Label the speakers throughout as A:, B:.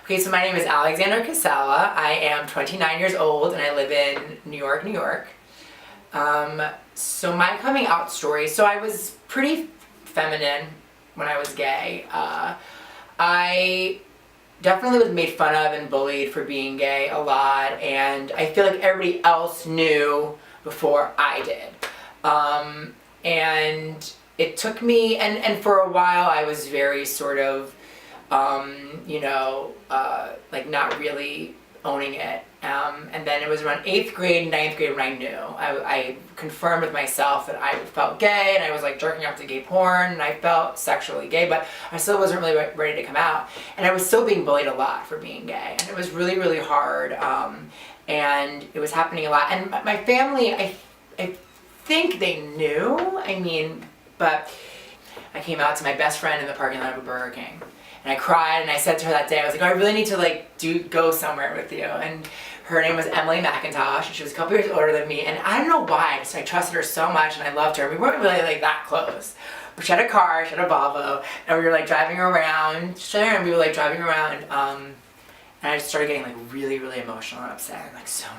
A: Okay, so my name is Alexander Kacala. I am 29 years old and I live in New York, New York. So my coming out story, so I was pretty feminine when I was gay. I definitely was made fun of and bullied for being gay a lot, and I feel like everybody else knew before I did. And it took me, and for a while I was very sort of, like not really owning it. And then it was around 8th grade, 9th grade when I knew. I confirmed with myself that I felt gay, and I was like jerking off to gay porn, and I felt sexually gay, but I still wasn't really ready to come out. And I was still being bullied a lot for being gay, and it was really, really hard. And it was happening a lot. And my family, I think they knew, but I came out to my best friend in the parking lot of a Burger King. And I cried, and I said to her that day, I was like, I really need to go somewhere with you. And her name was Emily McIntosh, and she was a couple years older than me. And I don't know why, I trusted her so much, and I loved her. We weren't really that close. But she had a car, she had a Volvo, and we were driving around, and I just started getting really, really emotional and upset, and so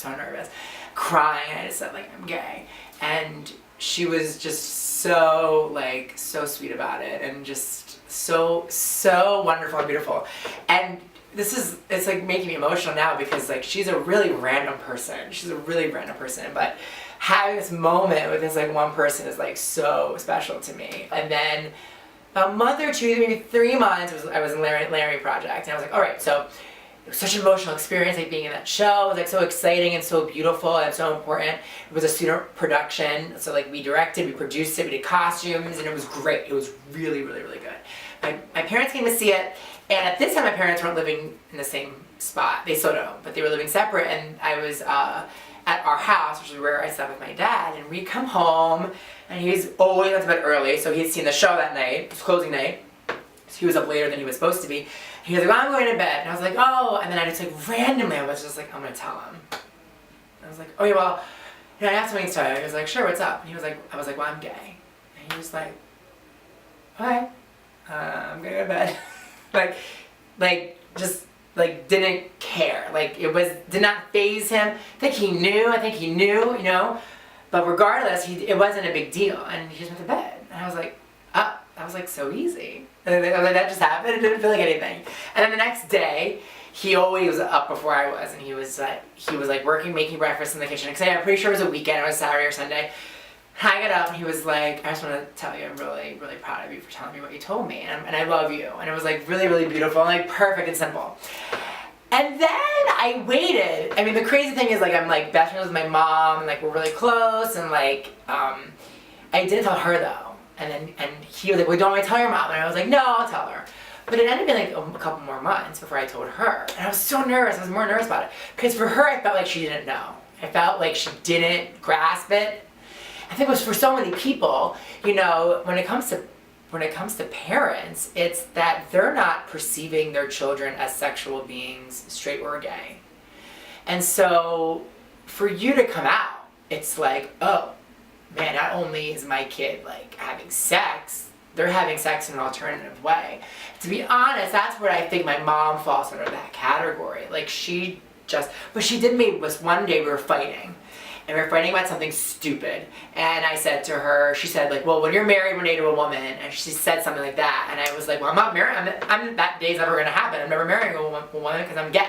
A: nervous, crying, and I just said I'm gay. And she was just so sweet about it, and just so wonderful and beautiful. And it's making me emotional now because she's a really random person. But having this moment with this one person is so special to me. And then about a month or two, maybe 3 months, I was in Larry Project, and I was like, all right, so it was such an emotional experience, being in that show. It was so exciting and so beautiful and so important. It was a student production, so we directed, we produced it, we did costumes, and it was great. It was really, really, really good. My parents came to see it, and at this time my parents weren't living in the same spot. They still don't, but they were living separate, and I was at our house, which is where I slept with my dad, and we'd come home, and he's always went to bed early, so he'd seen the show that night. It was closing night, so he was up later than he was supposed to be. He was like, well, I'm going to bed. And I was like, oh. And then I just randomly, I was just I'm going to tell him. I was like, oh yeah, well, I have something to tell you. He was like, sure, what's up? And he was like, I was like, well, I'm gay. And he was like, okay, I'm going to go to bed. Just didn't care. Did not faze him. I think he knew, But regardless, it wasn't a big deal. And he just went to bed. And I was like, oh, that was so easy. And that just happened. It didn't feel like anything. And then the next day, he always was up before I was, and he was working, making breakfast in the kitchen. Because I'm pretty sure it was a weekend. It was Saturday or Sunday. And I got up, and he was like, I just want to tell you, I'm really, really proud of you for telling me what you told me, and I love you. And it was really, really beautiful, and perfect and simple. And then I waited. The crazy thing is I'm best friends with my mom, and we're really close, and I didn't tell her though. And he was like, well, don't want me to tell your mom? And I was like, no, I'll tell her. But it ended up being a couple more months before I told her. And I was so nervous. I was more nervous about it. Because for her, I felt like she didn't know. I felt like she didn't grasp it. I think it was for so many people, when it comes to parents, it's that they're not perceiving their children as sexual beings, straight or gay. And so for you to come out, it's oh, man, not only is my kid having sex, they're having sex in an alternative way. To be honest, that's where I think my mom falls under that category. But she did me was one day we were fighting. And we were fighting about something stupid. And I said to her, she said well, when you're married one day to a woman, and she said something like that. And I was like, well, I'm not married, that day's never gonna happen. I'm never marrying a woman because I'm gay.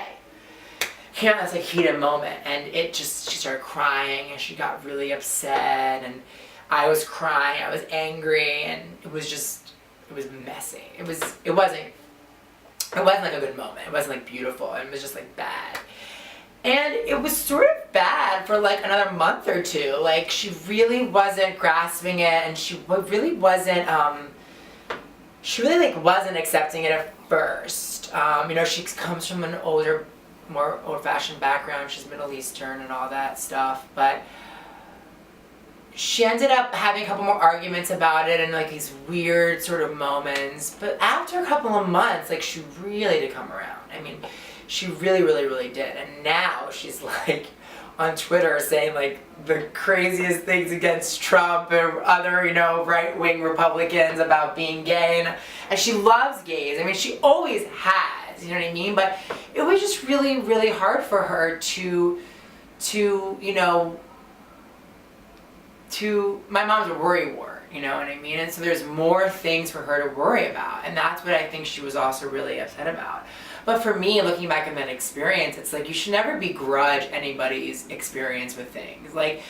A: That's heated moment, and she started crying, and she got really upset, and I was crying, I was angry, and it was messy. It wasn't a good moment. It wasn't beautiful, and it was just bad. And it was sort of bad for another month or two. She really wasn't grasping it, and she really wasn't wasn't accepting it at first. She comes from an more old-fashioned background. She's Middle Eastern and all that stuff, but she ended up having a couple more arguments about it and these weird sort of moments. But after a couple of months, she really did come around. She really, really, really did. And now she's on Twitter saying the craziest things against Trump or other, right-wing Republicans about being gay, and she loves gays. She always has. you know what I mean? But it was just really, really hard for her to you know, my mom's a worry wart, you know what I mean? And so there's more things for her to worry about, and that's what I think she was also really upset about. But for me, looking back on that experience, it's like you should never begrudge anybody's experience with things. Like,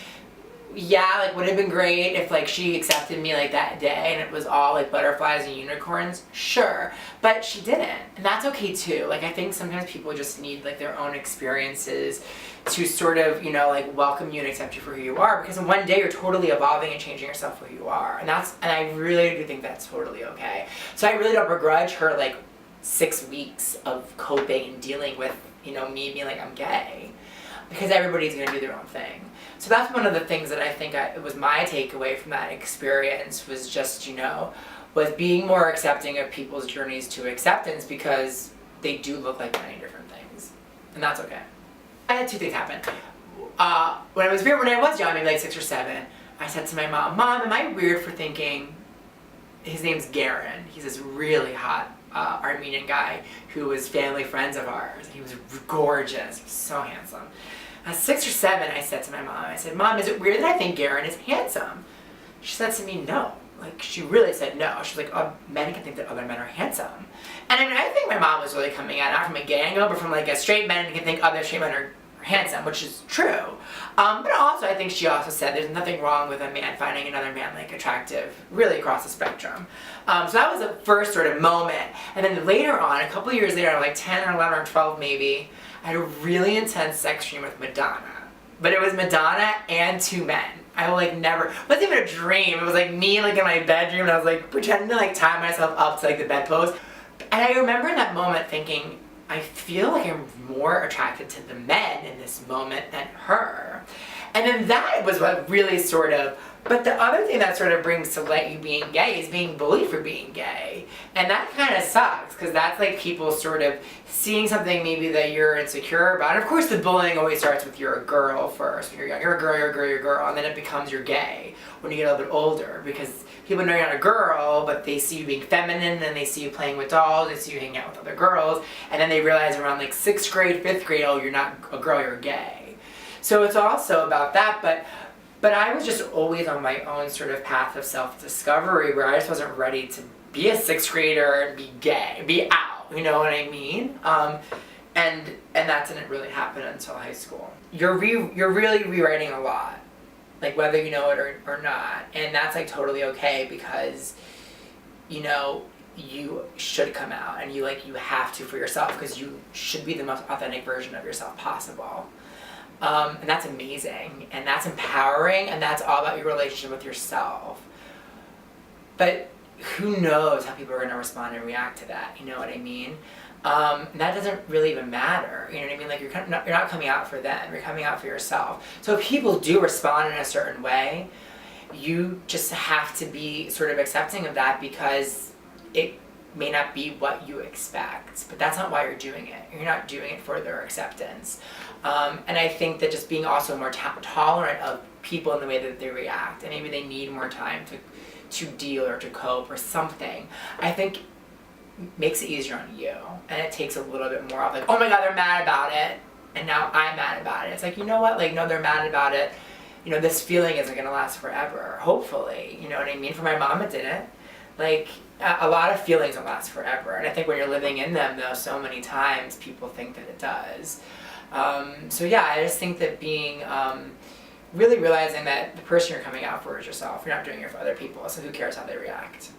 A: yeah, like would it have been great if like she accepted me like that day and it was all like butterflies and unicorns? Sure. But she didn't. And that's okay too. Like I think sometimes people just need like their own experiences to sort of, you know, like welcome you and accept you for who you are, because in one day you're totally evolving and changing yourself for who you are. And I really do think that's totally okay. So I really don't begrudge her like 6 weeks of coping and dealing with, you know, me being like I'm gay, because everybody's gonna do their own thing. So that's one of the things that I think it was my takeaway from that experience, was just, you know, was being more accepting of people's journeys to acceptance, because they do look like many different things, and that's okay. I had 2 things happen. When I was young, maybe like 6 or 7, I said to my mom, "Mom, am I weird for thinking," his name's Garen, he's this really hot Armenian guy who was family friends of ours. He was gorgeous, he was so handsome. At 6 or 7, I said to my mom, I said, "Mom, is it weird that I think Garen is handsome?" She said to me, "No." Like, she really said no. She was like, "Oh, men can think that other men are handsome." And I mean, I think my mom was really coming at it, not from a gay angle, but from like a straight man can think other straight men are handsome, which is true. But also, I think she also said there's nothing wrong with a man finding another man like attractive, really across the spectrum. So that was the first sort of moment. And then later on, a couple years later, like 10 or 11 or 12 maybe, I had a really intense sex dream with Madonna. But it was Madonna and 2 men. I like never, it wasn't even a dream. It was like me like in my bedroom, and I was like pretending to like tie myself up to like the bedpost. And I remember in that moment thinking, I feel like I'm more attracted to the men in this moment than her. And then that was what really sort of, but the other thing that sort of brings to light you being gay is being bullied for being gay. And that kind of sucks, because that's like people sort of seeing something maybe that you're insecure about. And of course the bullying always starts with you're a girl first. When you're young, you're a girl, you're a girl, you're a girl, and then it becomes you're gay when you get a little bit older, because people know you're not a girl, but they see you being feminine, and they see you playing with dolls, they see you hanging out with other girls, and then they realize around like 6th grade, 5th grade, oh, you're not a girl, you're gay. So it's also about that, but I was just always on my own sort of path of self-discovery, where I just wasn't ready to be a 6th grader and be gay, be out, you know what I mean? And that didn't really happen until high school. You're really rewriting a lot, like whether you know it or not, and that's like totally okay, because, you know, you should come out, and you have to for yourself, because you should be the most authentic version of yourself possible. And that's amazing, and that's empowering, and that's all about your relationship with yourself. But who knows how people are going to respond and react to that, you know what I mean? And that doesn't really even matter, you know what I mean? Like you're not coming out for them, you're coming out for yourself. So if people do respond in a certain way, you just have to be sort of accepting of that, because it may not be what you expect, but that's not why you're doing it. You're not doing it for their acceptance. And I think that just being also more tolerant of people in the way that they react, and maybe they need more time to deal or to cope or something, I think makes it easier on you. And it takes a little bit more of like, oh my God, they're mad about it, and now I'm mad about it. It's like, you know what, like, no, they're mad about it. You know, this feeling isn't gonna last forever, hopefully, you know what I mean? For my mom, it didn't. Like, a lot of feelings don't last forever, and I think when you're living in them, though, so many times people think that it does. So yeah, I just think that being, really realizing that the person you're coming out for is yourself. You're not doing it for other people, so who cares how they react?